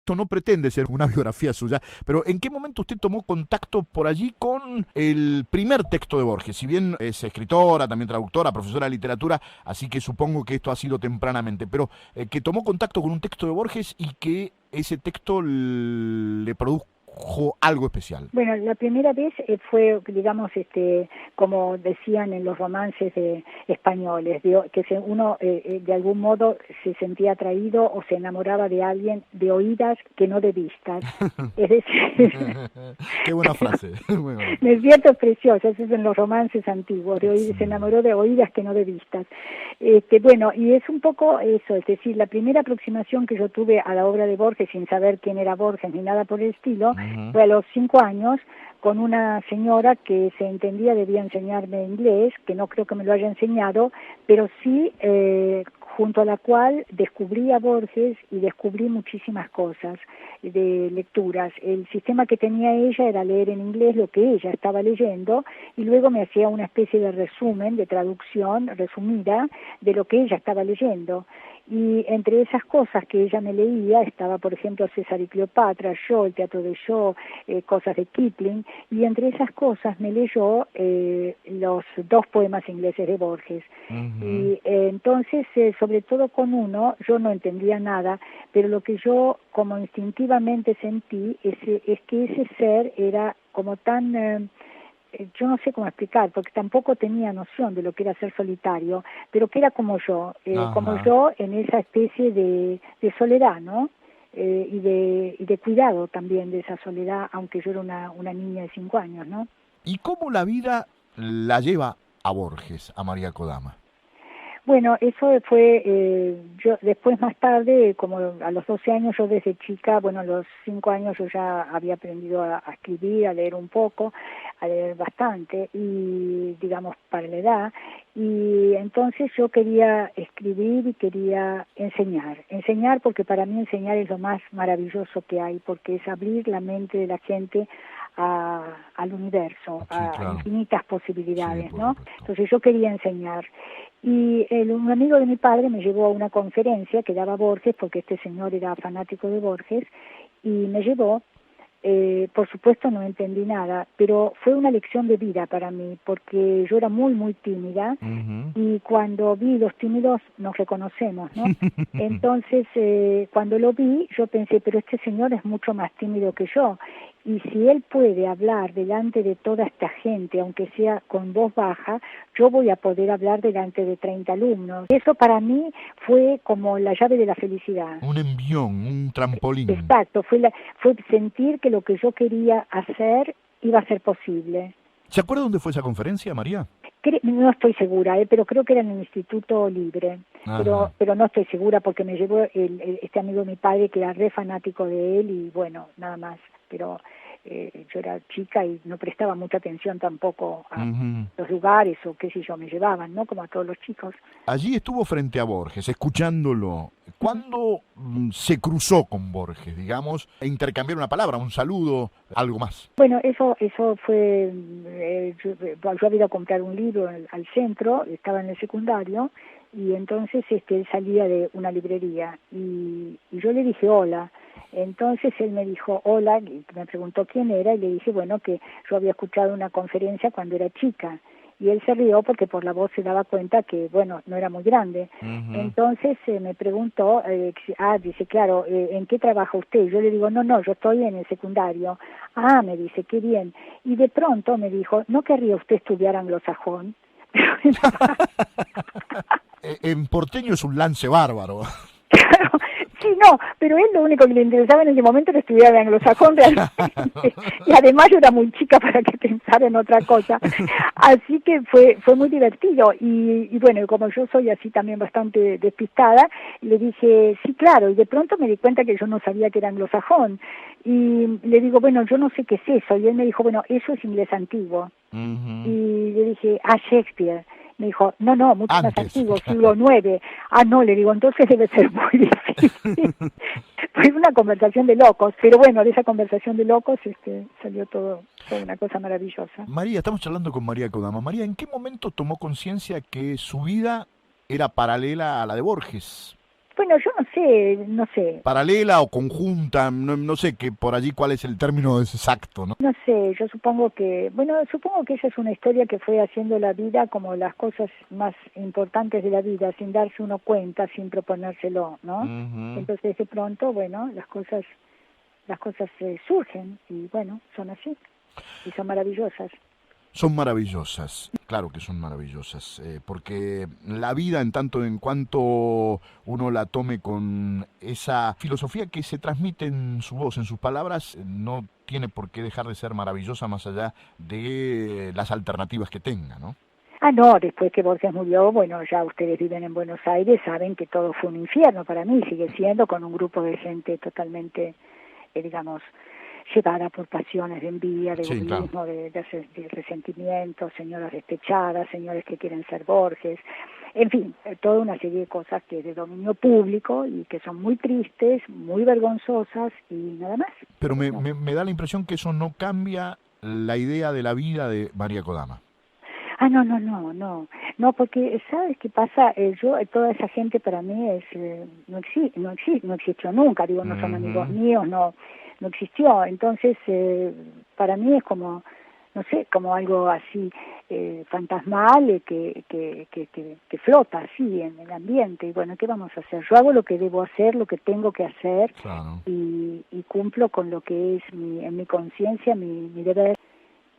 Esto no pretende ser una biografía suya, pero ¿en qué momento usted tomó contacto por allí con el primer texto de Borges? Si bien es escritora, también traductora, profesora de literatura, así que supongo que esto ha sido tempranamente, pero que tomó contacto con un texto de Borges y que ese texto le produjo algo especial. Bueno, la primera vez fue, digamos, como decían en los romances españoles, que uno de algún modo se sentía atraído o se enamoraba de alguien de oídas que no de vistas. Es decir, Qué buena frase. Muy buena. ¿no es cierto? Es precioso, eso es en los romances antiguos, Sí. se enamoró de oídas que no de vistas. Bueno, y es un poco eso, es decir, la primera aproximación que yo tuve a la obra de Borges sin saber quién era Borges ni nada por el estilo, Ujú. fue a los 5 años con una señora que se entendía debía enseñarme inglés, que no creo que me lo haya enseñado, pero sí junto a la cual descubrí a Borges y descubrí muchísimas cosas de lecturas. El sistema que tenía ella era leer en inglés lo que ella estaba leyendo y luego me hacía una especie de resumen, de traducción resumida de lo que ella estaba leyendo. Y entre esas cosas que ella me leía estaba, por ejemplo, César y Cleopatra, Shaw, el teatro de Shaw, cosas de Kipling, y entre esas cosas me leyó los 2 poemas ingleses de Borges. Ujú. Y entonces, sobre todo con uno, yo no entendía nada, pero lo que yo como instintivamente sentí es que ese ser era como tan... yo no sé cómo explicar, porque tampoco tenía noción de lo que era ser solitario, pero que era como Ajá. yo en esa especie de soledad, ¿no? Y de cuidado también de esa soledad, aunque yo era una niña de 5 años, ¿no? ¿Y cómo la vida la lleva a Borges, a María Kodama? Bueno, eso fue, yo después más tarde, como a los 12 años, yo desde chica, bueno, a los 5 años yo ya había aprendido a escribir, a leer un poco, a leer bastante, y digamos, para la edad, y entonces yo quería escribir y quería enseñar porque para mí enseñar es lo más maravilloso que hay, porque es abrir la mente de la gente al universo, Sí, a claro. infinitas Sí, posibilidades, por ¿no? supuesto. Entonces yo quería enseñar. Y un amigo de mi padre me llevó a una conferencia que daba Borges, porque este señor era fanático de Borges, y me llevó. Por supuesto no entendí nada, pero fue una lección de vida para mí, porque yo era muy, muy tímida, Ujú. y cuando vi los tímidos nos reconocemos, ¿no? Entonces, cuando lo vi, yo pensé, pero este señor es mucho más tímido que yo, y si él puede hablar delante de toda esta gente, aunque sea con voz baja, yo voy a poder hablar delante de 30 alumnos. Eso para mí fue como la llave de la felicidad. Un envión, un trampolín. Exacto, fue sentir que lo que yo quería hacer iba a ser posible. ¿Se acuerda dónde fue esa conferencia, María? No estoy segura, pero creo que era en el Instituto Libre, Ajá. pero no estoy segura porque me llevó este amigo de mi padre que era re fanático de él y bueno, nada más, pero yo era chica y no prestaba mucha atención tampoco a Ujú. los lugares o qué sé yo, me llevaban, ¿no? Como a todos los chicos. Allí estuvo frente a Borges, escuchándolo. ¿Cuándo se cruzó con Borges, digamos, e intercambiaron una palabra, un saludo, algo más? Bueno, eso fue, yo había ido a comprar un libro al centro, estaba en el secundario, y entonces él salía de una librería, y yo le dije hola, entonces él me dijo hola, y me preguntó quién era, y le dije, bueno, que yo había escuchado una conferencia cuando era chica, y él se rió porque por la voz se daba cuenta que, bueno, no era muy grande. Ujú. Entonces me preguntó, dice, claro, ¿en qué trabaja usted? Yo le digo, no, yo estoy en el secundario. Ah, me dice, qué bien. Y de pronto me dijo, ¿no querría usted estudiar anglosajón? En porteño es un lance bárbaro. Claro, sí, no, pero él lo único que le interesaba en ese momento era estudiar anglosajón realmente. Y además yo era muy chica para que pensara en otra cosa. Así que fue muy divertido. Y bueno, como yo soy así también bastante despistada, le dije, sí, claro. Y de pronto me di cuenta que yo no sabía que era anglosajón. Y le digo, bueno, yo no sé qué es eso. Y él me dijo, bueno, eso es inglés antiguo. Ujú. Y le dije, Shakespeare. Me dijo, no, mucho más Antes, antiguo, claro. siglo IX. Ah, no, le digo, entonces debe ser muy difícil. Fue una conversación de locos, pero bueno, de esa conversación de locos salió todo, fue una cosa maravillosa. María, estamos charlando con María Kodama. María, ¿en qué momento tomó conciencia que su vida era paralela a la de Borges? Bueno, yo no sé. ¿Paralela o conjunta? No sé que por allí cuál es el término exacto, ¿no? No sé, yo supongo que esa es una historia que fue haciendo la vida como las cosas más importantes de la vida, sin darse uno cuenta, sin proponérselo, ¿no? Uh-huh. Entonces de pronto, bueno, las cosas surgen y bueno, son así y son maravillosas. Son maravillosas, claro que son maravillosas, porque la vida en tanto en cuanto uno la tome con esa filosofía que se transmite en su voz, en sus palabras, no tiene por qué dejar de ser maravillosa más allá de las alternativas que tenga, ¿no? Ah, no, después que Borges murió, bueno, ya ustedes viven en Buenos Aires, saben que todo fue un infierno para mí, sigue siendo, con un grupo de gente totalmente, digamos, llevada por pasiones de envidia, de egoísmo, claro. de resentimiento, señoras despechadas, señores que quieren ser Borges, en fin, toda una serie de cosas que es de dominio público y que son muy tristes, muy vergonzosas y nada más. Pero me da la impresión que eso no cambia la idea de la vida de María Kodama. Ah, no, porque ¿sabes qué pasa? Toda esa gente para mí no existió nunca, digo, no son amigos míos, no existió, entonces para mí es como, no sé, como algo así fantasmal que flota así en el ambiente, y bueno, ¿qué vamos a hacer? Yo hago lo que debo hacer, lo que tengo que hacer, Claro. y cumplo con lo que es en mi conciencia, mi deber.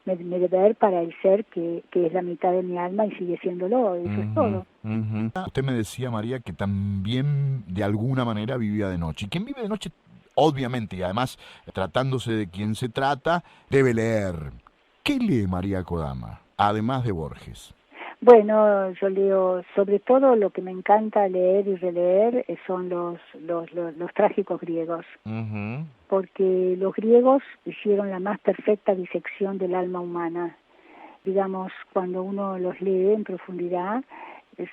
Mi deber para el ser que es la mitad de mi alma y sigue siéndolo, eso es todo. Usted me decía, María, que también de alguna manera vivía de noche. Y quien vive de noche, obviamente, y además tratándose de quien se trata, debe leer. ¿Qué lee María Kodama, además de Borges? Bueno, yo leo, sobre todo lo que me encanta leer y releer son los trágicos griegos, porque los griegos hicieron la más perfecta disección del alma humana. Digamos, cuando uno los lee en profundidad,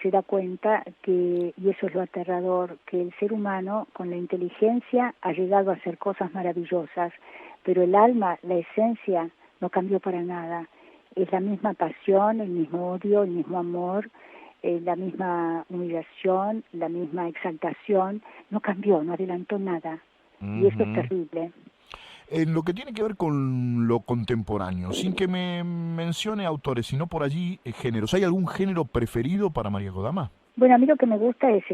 se da cuenta que, y eso es lo aterrador, que el ser humano con la inteligencia ha llegado a hacer cosas maravillosas, pero el alma, la esencia, no cambió para nada. Es la misma pasión, el mismo odio, el mismo amor, la misma humillación, la misma exaltación, no cambió, no adelantó nada. Y eso es terrible. En lo que tiene que ver con lo contemporáneo, sin que me mencione autores, sino por allí géneros, ¿hay algún género preferido para María Kodama? Bueno, a mí lo que me gusta es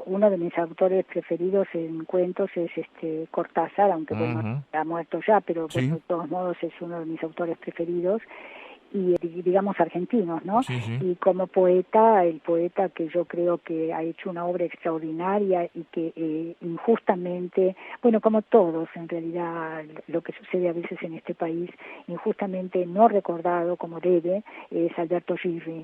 uno de mis autores preferidos en cuentos es Cortázar, aunque bueno, ha muerto ya, pero Sí. bueno, de todos modos es uno de mis autores preferidos y digamos argentinos, ¿no? Sí. Y como poeta, el poeta que yo creo que ha hecho una obra extraordinaria y que injustamente, bueno, como todos en realidad, lo que sucede a veces en este país, injustamente no recordado como debe, es Alberto Girri,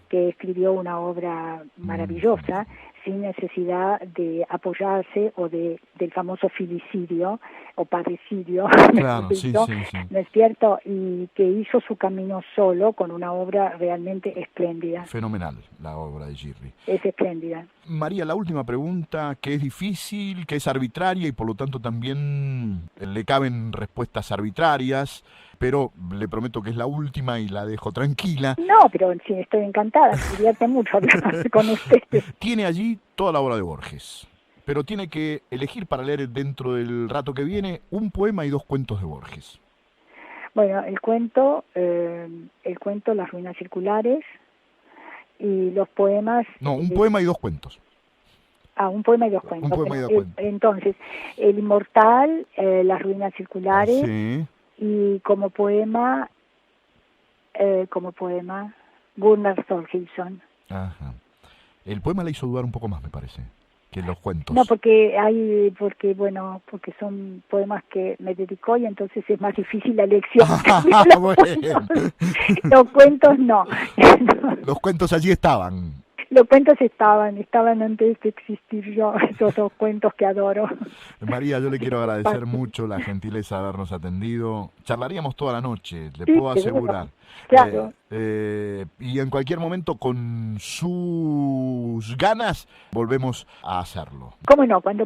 que escribió una obra maravillosa sin necesidad de apoyarse o del famoso filicidio o parricidio, Claro, sí. ¿no es cierto? Y que hizo su camino solo con una obra realmente espléndida. Fenomenal la obra de Girri. Es espléndida. María, la última pregunta, que es difícil, que es arbitraria y por lo tanto también le caben respuestas arbitrarias, pero le prometo que es la última y la dejo tranquila. No, pero sí, estoy encantada, me divierte mucho hablar con ustedes. Tiene allí toda la obra de Borges, pero tiene que elegir para leer dentro del rato que viene un poema y 2 cuentos de Borges. Bueno, el cuento Las ruinas circulares y los poemas... No, un poema y 2 cuentos. Un poema y 2 cuentos. Un poema y 2 cuentos. Entonces, El inmortal, Las ruinas circulares, Sí. Y como poema Gunnar Thorgilsson. Ajá. El poema le hizo dudar un poco más, me parece, que los cuentos. No, porque son poemas que me dedicó y entonces es más difícil la elección. Los cuentos no. Los cuentos allí estaban. Los cuentos estaban antes de existir yo, esos 2 cuentos que adoro. María, yo le quiero agradecer mucho la gentileza de habernos atendido. Charlaríamos toda la noche, le puedo asegurar. Claro. Y en cualquier momento, con sus ganas, volvemos a hacerlo. ¿Cómo no? Cuando